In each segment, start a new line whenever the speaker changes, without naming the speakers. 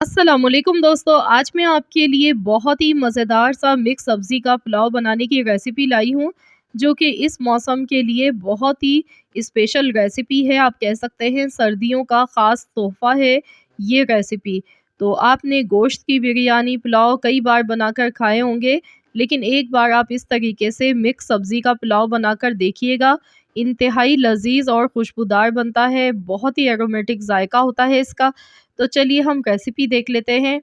अस्सलामुअलैकुम दोस्तों, आज मैं आपके लिए बहुत ही मज़ेदार सा मिक्स सब्ज़ी का पुलाव बनाने की रेसिपी लाई हूँ, जो कि इस मौसम के लिए बहुत ही स्पेशल रेसिपी है। आप कह सकते हैं सर्दियों का ख़ास तोहफ़ा है ये रेसिपी। तो आपने गोश्त की बिरयानी, पुलाव कई बार बनाकर खाए होंगे, लेकिन एक बार आप इस तरीके से मिक्स सब्ज़ी का पुलाव बनाकर देखिएगा। इंतहाई लज़ीज़ और खुशबूदार बनता है, बहुत ही एरोमेटिक ज़ायक़ा होता है इसका। तो चलिए हम रेसिपी देख लेते हैं।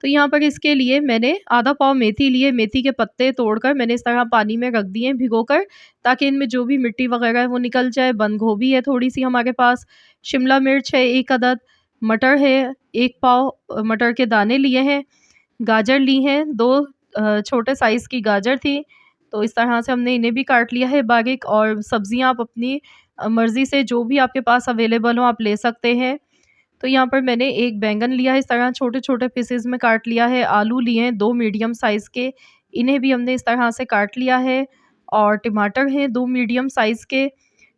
तो यहाँ पर इसके लिए मैंने आधा पाव मेथी लिए, मेथी के पत्ते तोड़कर मैंने इस तरह पानी में रख दिए हैं भिगोकर, ताकि इनमें जो भी मिट्टी वगैरह है वो निकल जाए। बंद गोभी है थोड़ी-सी हमारे पास, शिमला मिर्च है 1 अदद, मटर है 1 पाव, मटर के दाने लिए हैं, गाजर ली हैं 2 छोटे साइज़ की गाजर थी, तो इस तरह से हमने इन्हें भी काट लिया है बारीक। और सब्जियाँ आप अपनी मर्ज़ी से जो भी आपके पास अवेलेबल हो आप ले सकते हैं। तो यहाँ पर मैंने एक बैंगन लिया है, इस तरह छोटे-छोटे पीसेज़ में काट लिया है। आलू लिए हैं 2 मीडियम साइज़ के, इन्हें भी हमने इस तरह से काट लिया है। और टमाटर हैं 2 मीडियम साइज़ के।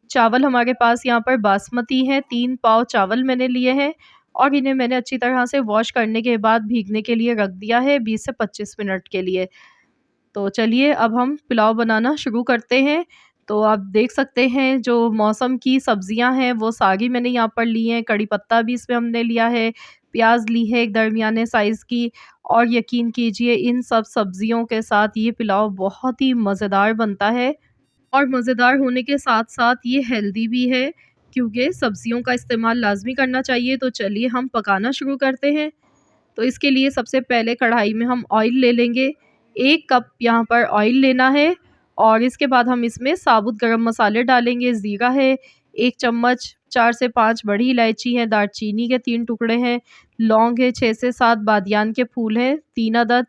चावल हमारे पास यहाँ पर बासमती हैं, 3 पाव चावल मैंने लिए हैं और इन्हें मैंने अच्छी तरह से वॉश करने के बाद भीगने के लिए रख दिया है 20 से 25 मिनट के लिए। तो चलिए अब हम पुलाव बनाना शुरू करते हैं। तो आप देख सकते हैं जो मौसम की सब्जियां हैं वो सारी मैंने यहाँ पर ली हैं। कड़ी पत्ता भी इसमें हमने लिया है, प्याज ली है एक दरमियाने साइज़ की। और यकीन कीजिए इन सब सब्जियों के साथ ये पुलाव बहुत ही मज़ेदार बनता है। और मज़ेदार होने के साथ-साथ ये हेल्दी भी है, क्योंकि सब्जियों का इस्तेमाल लाज़मी करना चाहिए। तो चलिए हम पकाना शुरू करते हैं। तो इसके लिए सबसे पहले कढ़ाई में हम ऑयल ले लेंगे। 1 कप यहाँ पर ऑयल लेना है और इसके बाद हम इसमें साबुत गरम मसाले डालेंगे। ज़ीरा है 1 चम्मच, 4 से 5 बड़ी इलायची है, दालचीनी के 3 टुकड़े हैं, लौंग है 6 से 7, बादियान के फूल हैं 3 अदद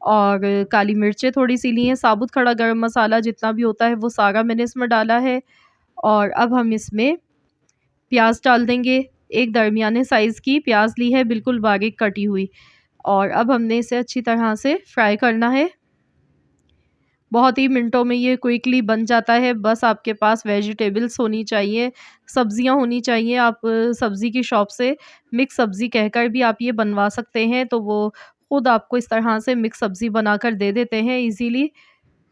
और काली मिर्चें थोड़ी-सी ली हैं। साबुत खड़ा गरम मसाला जितना भी होता है वो सारा मैंने इसमें डाला है। और अब हम इसमें प्याज़ डाल देंगे। एक दरमियाने साइज़ की प्याज़ ली है बिल्कुल बारीक कटी हुई। और अब हमने इसे अच्छी तरह से फ्राई करना है। बहुत ही मिनटों में ये क्विकली बन जाता है, बस आपके पास वेजिटेबल्स होनी चाहिए, सब्जियां होनी चाहिए। आप सब्ज़ी की शॉप से मिक्स सब्ज़ी कहकर भी आप ये बनवा सकते हैं, तो वो खुद आपको इस तरह से मिक्स सब्ज़ी बनाकर दे देते हैं इजीली।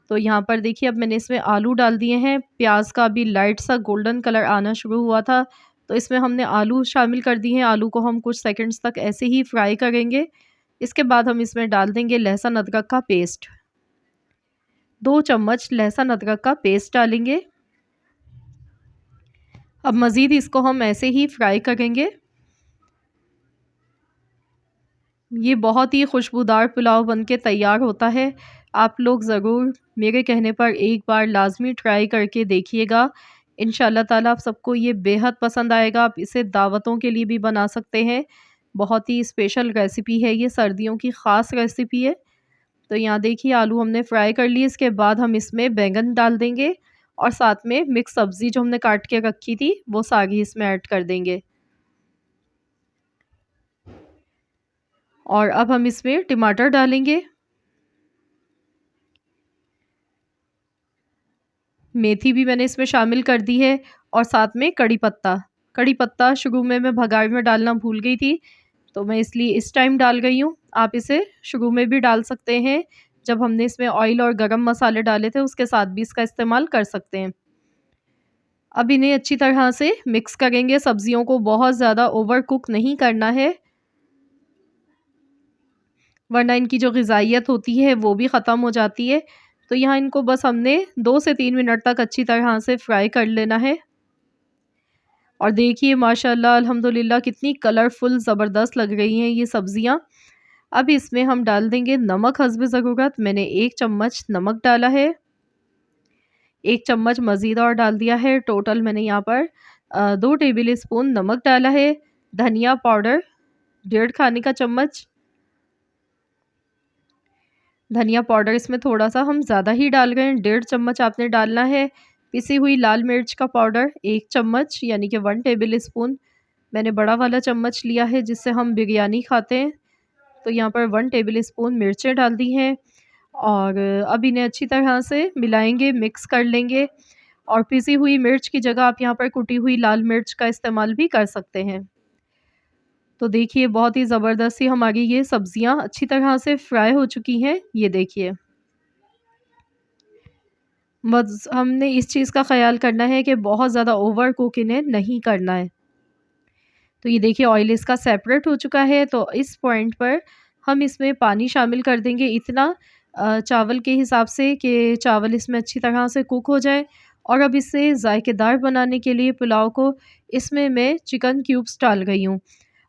तो यहाँ पर देखिए अब मैंने इसमें आलू डाल दिए हैं, प्याज का भी लाइट सा गोल्डन कलर आना शुरू हुआ था, तो इसमें हमने आलू शामिल कर दिए हैं। आलू को हम कुछ सेकंड्स तक ऐसे ही फ्राई करेंगे। इसके बाद हम इसमें डाल देंगे लहसुन अदरक का पेस्ट। 2 चम्मच लहसुन अदरक का पेस्ट डालेंगे। अब मज़ीद इसको हम ऐसे ही फ्राई करेंगे। ये बहुत ही खुशबूदार पुलाव बनके तैयार होता है। आप लोग ज़रूर मेरे कहने पर एक बार लाज़मी ट्राई करके देखिएगा। इंशाअल्लाह ताला आप सबको ये बेहद पसंद आएगा। आप इसे दावतों के लिए भी बना सकते हैं। बहुत ही स्पेशल रेसिपी है ये, सर्दियों की ख़ास रेसिपी है। तो यहाँ देखिए आलू हमने फ्राई कर लिए, इसके बाद हम इसमें बैंगन डाल देंगे और साथ में मिक्स सब्ज़ी जो हमने काट के रखी थी वो सारी इसमें ऐड कर देंगे। और अब हम इसमें टमाटर डालेंगे, मेथी भी मैंने इसमें शामिल कर दी है और साथ में कड़ी पत्ता। कड़ी पत्ता शुरू में मैं भगार में डालना भूल गई थी, तो मैं इसलिए इस टाइम डाल गई हूँ। आप इसे शुरू में भी डाल सकते हैं, जब हमने इसमें ऑयल और गरम मसाले डाले थे उसके साथ भी इसका इस्तेमाल कर सकते हैं। अब इन्हें अच्छी तरह से मिक्स करेंगे, सब्जियों को बहुत ज़्यादा ओवर कुक नहीं करना है, वरना इनकी जो ग़िज़ाइयत होती है वो भी ख़त्म हो जाती है। तो यहाँ इनको बस हमने 2 से 3 मिनट तक अच्छी तरह से फ्राई कर लेना है। और देखिए माशाल्लाह अल्हम्दुलिल्लाह कितनी कलरफुल ज़बरदस्त लग रही हैं ये सब्ज़ियाँ। अब इसमें हम डाल देंगे नमक हस्ब ज़रूरत। मैंने 1 चम्मच नमक डाला है, 1 चम्मच मज़ीद और डाल दिया है। टोटल मैंने यहाँ पर 2 टेबल स्पून नमक डाला है। धनिया पाउडर 1.5 खाने का चम्मच, धनिया पाउडर इसमें थोड़ा-सा हम ज़्यादा ही डाल गए हैं, 1.5 चम्मच आपने डालना है। पिसी हुई लाल मिर्च का पाउडर 1 चम्मच यानी कि 1 टेबल स्पून। मैंने बड़ा वाला चम्मच लिया है जिससे हम बिरयानी खाते हैं, तो यहाँ पर 1 टेबल स्पून मिर्चें डाल दी हैं। और अब इन्हें अच्छी तरह से मिलाएँगे, मिक्स कर लेंगे। और पिसी हुई मिर्च की जगह आप यहाँ पर कुटी हुई लाल मिर्च का इस्तेमाल भी कर सकते हैं। तो देखिए बहुत ही ज़बरदस्त सी हमारी ये सब्जियाँ अच्छी तरह से फ्राई हो चुकी हैं, ये देखिए। बस हमने इस चीज़ का ख़्याल करना है कि बहुत ज़्यादा ओवर कुक इन्हें नहीं करना है। तो ये देखिए ऑयल इसका सेपरेट हो चुका है, तो इस पॉइंट पर हम इसमें पानी शामिल कर देंगे इतना चावल के हिसाब से कि चावल इसमें अच्छी तरह से कुक हो जाए। और अब इसे ज़ायकेदार बनाने के लिए पुलाव को इसमें मैं चिकन क्यूब्स डाल रही हूँ।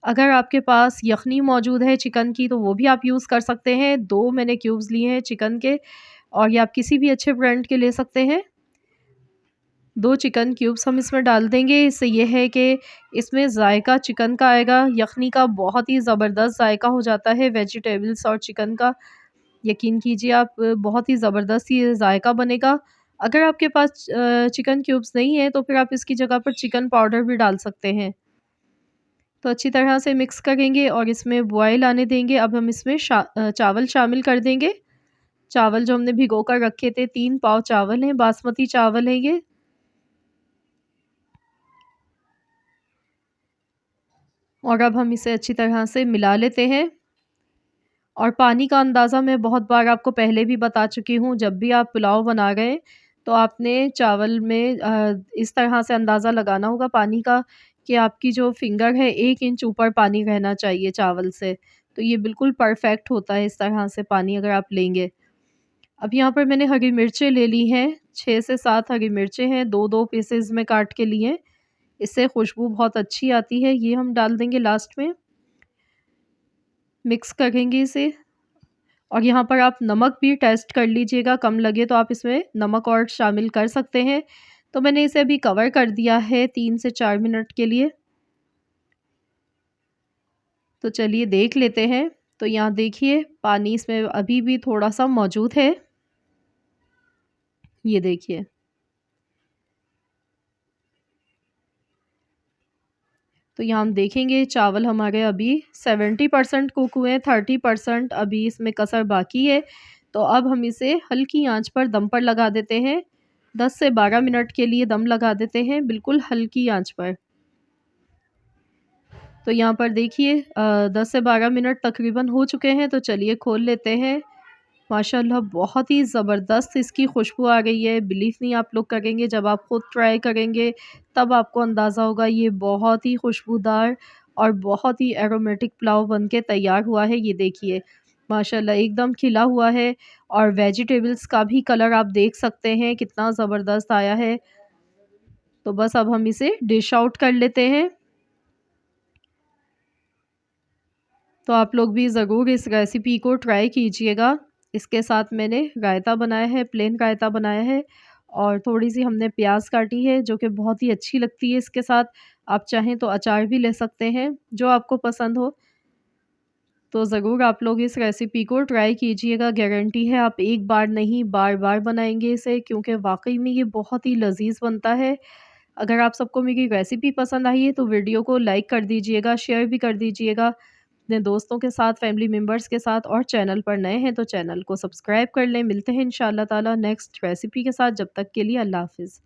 अगर आपके पास यखनी मौजूद है चिकन की तो वो भी आप यूज़ कर सकते हैं। 2 मैंने क्यूब्स लिए हैं चिकन के, और ये आप किसी भी अच्छे ब्रांड के ले सकते हैं। 2 चिकन क्यूब्स हम इसमें डाल देंगे। इससे ये है कि इसमें ज़ायका चिकन का आएगा, यखनी का बहुत ही ज़बरदस्त ज़ायका हो जाता है वेजिटेबल्स और चिकन का। यकीन कीजिए आप, बहुत ही ज़बरदस्त ये ज़ायका बनेगा। अगर आपके पास चिकन क्यूब्स नहीं है तो फिर आप इसकी जगह पर चिकन पाउडर भी डाल सकते हैं। तो अच्छी तरह से मिक्स करेंगे और इसमें बॉयल आने देंगे। अब हम इसमें चावल शामिल कर देंगे। चावल जो हमने भिगो कर रखे थे, 3 पाव चावल हैं, बासमती चावल है ये। और अब हम इसे अच्छी तरह से मिला लेते हैं। और पानी का अंदाज़ा मैं बहुत बार आपको पहले भी बता चुकी हूँ, जब भी आप पुलाव बना रहे हैं, तो आपने चावल में इस तरह से अंदाज़ा लगाना होगा पानी का कि आपकी जो फिंगर है 1 इंच ऊपर पानी रहना चाहिए चावल से। तो ये बिल्कुल परफ़ेक्ट होता है इस तरह से पानी अगर आप लेंगे। अब यहाँ पर मैंने हरी मिर्चें ले ली हैं, 6 से 7 हरी मिर्चें हैं, 2-2 पीसेज़ में काट के लिए। इससे खुशबू बहुत अच्छी आती है, ये हम डाल देंगे लास्ट में। मिक्स करेंगे इसे। और यहाँ पर आप नमक भी टेस्ट कर लीजिएगा, कम लगे तो आप इसमें नमक और शामिल कर सकते हैं। तो मैंने इसे अभी कवर कर दिया है 3 से 4 मिनट के लिए। तो चलिए देख लेते हैं। तो यहाँ देखिए पानी इसमें अभी भी थोड़ा-सा मौजूद है। ये देखिए। तो यहाँ हम देखेंगे चावल हमारे अभी 70% कुक हुए हैं, 30% अभी इसमें कसर बाकी है। तो अब हम इसे हल्की आंच पर दम पर लगा देते हैं। 10 से 12 मिनट के लिए दम लगा देते हैं, बिल्कुल हल्की आंच पर। तो यहाँ पर देखिए 10 से 12 मिनट तकरीबन हो चुके हैं, तो चलिए खोल लेते हैं। माशाल्लाह बहुत ही ज़बरदस्त इसकी खुशबू आ गई है, बिलीव नहीं आप लोग करेंगे, जब आप खुद ट्राई करेंगे तब आपको अंदाज़ा होगा। ये बहुत ही खुशबूदार और बहुत ही एरोमेटिक पुलाव बन के तैयार हुआ है। ये देखिए माशाल्लाह एकदम खिला हुआ है, और वेजिटेबल्स का भी कलर आप देख सकते हैं कितना ज़बरदस्त आया है। तो बस अब हम इसे डिश आउट कर लेते हैं। तो आप लोग भी ज़रूर इस रेसिपी को ट्राई कीजिएगा। इसके साथ मैंने रायता बनाया है, प्लेन रायता बनाया है, और थोड़ी-सी हमने प्याज़ काटी है जो कि बहुत ही अच्छी लगती है इसके साथ। आप चाहें तो अचार भी ले सकते हैं, जो आपको पसंद हो। तो ज़रूर आप लोग इस रेसिपी को ट्राई कीजिएगा, गारंटी है आप एक बार नहीं बार-बार बनाएँगे इसे, क्योंकि वाक़ई में ये बहुत ही लज़ीज़ बनता है। अगर आप सबको मेरी रेसिपी पसंद आई है तो वीडियो को लाइक कर दीजिएगा, शेयर भी कर दीजिएगा अपने दोस्तों के साथ, फैमिली मेंबर्स के साथ, और चैनल पर नए हैं तो चैनल को सब्सक्राइब कर लें। मिलते हैं इंशाअल्लाह ताला नेक्स्ट रेसिपी के साथ, जब तक के लिए अल्लाह हाफ़िज़।